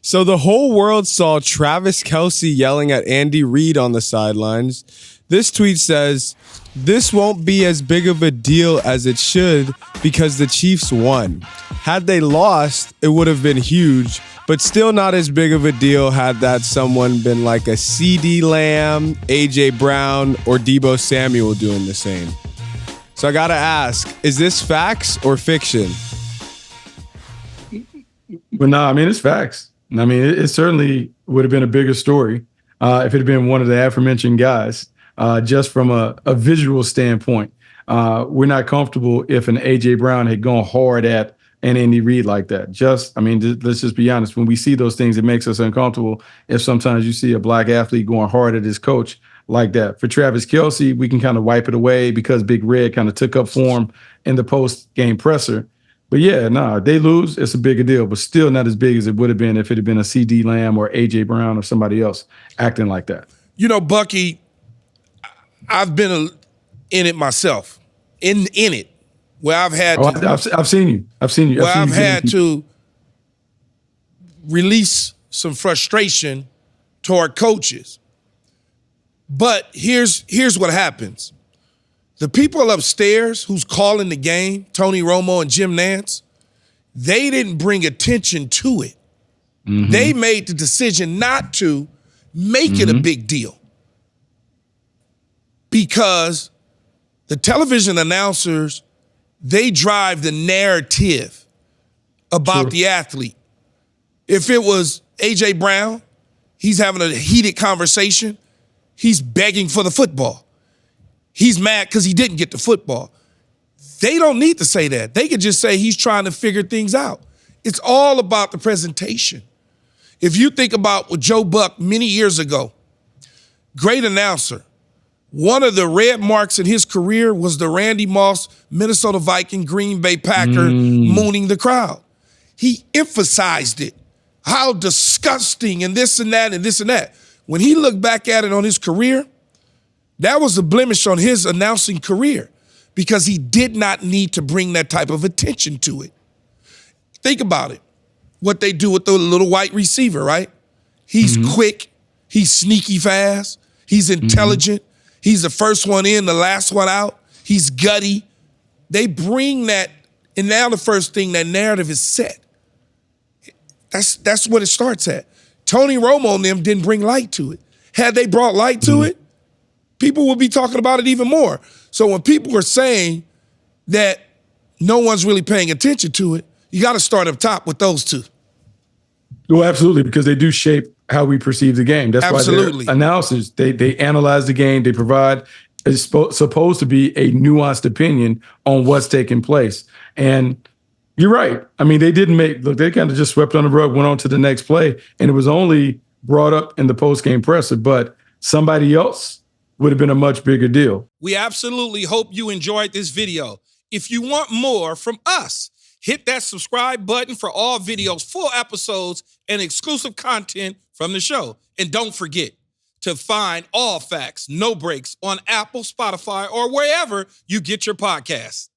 So the whole world saw Travis Kelce yelling at Andy Reid on the sidelines. This tweet says, "This won't be as big of a deal as it should because the Chiefs won. Had they lost, it would have been huge, but still not as big of a deal had that someone been like a CeeDee Lamb, AJ Brown, or Deebo Samuel doing the same." So I gotta ask, is this facts or fiction? But no, I mean, it's facts. I mean, it certainly would have been a bigger story if it had been one of the aforementioned guys. Just from a visual standpoint, we're not comfortable if an AJ Brown had gone hard at an Andy Reid like that. Let's just be honest. When we see those things, it makes us uncomfortable. If sometimes you see a black athlete going hard at his coach like that. For Travis Kelce, we can kind of wipe it away because Big Red kind of took up for him in the post-game presser. But yeah, they lose, it's a bigger deal, but still not as big as it would have been if it had been a CeeDee Lamb or AJ Brown or somebody else acting like that. You know, Bucky, I've been in it myself, in it, where I've had to. I've seen you. Where I've had to release some frustration toward coaches. But here's what happens. The people upstairs who's calling the game, Tony Romo and Jim Nantz, they didn't bring attention to it. Mm-hmm. They made the decision not to make it a big deal because the television announcers, they drive the narrative about the athlete. If it was A.J. Brown, he's having a heated conversation, he's begging for the football. He's mad because he didn't get the football. They don't need to say that. They could just say he's trying to figure things out. It's all about the presentation. If you think about what Joe Buck many years ago, great announcer, one of the red marks in his career was the Randy Moss, Minnesota Viking, Green Bay Packer mooning the crowd. He emphasized it, how disgusting and this and that and this and that. When he looked back at it on his career, that was a blemish on his announcing career because he did not need to bring that type of attention to it. Think about it. What they do with the little white receiver, right? He's quick. He's sneaky fast. He's intelligent. He's the first one in, the last one out. He's gutty. They bring that, and now the first thing, that narrative is set. That's what it starts at. Tony Romo and them didn't bring light to it. Had they brought light to it, people will be talking about it even more. So when people are saying that no one's really paying attention to it, you got to start up top with those two. Well, absolutely, because they do shape how we perceive the game. That's why they're analysis. They analyze the game. They provide, it's supposed to be a nuanced opinion on what's taking place. And you're right. I mean, they kind of just swept on the rug, went on to the next play, and it was only brought up in the post-game presser, but somebody else would have been a much bigger deal. We absolutely hope you enjoyed this video. If you want more from us, hit that subscribe button for all videos, full episodes, and exclusive content from the show. And don't forget to find all facts, no breaks on Apple, Spotify, or wherever you get your podcasts.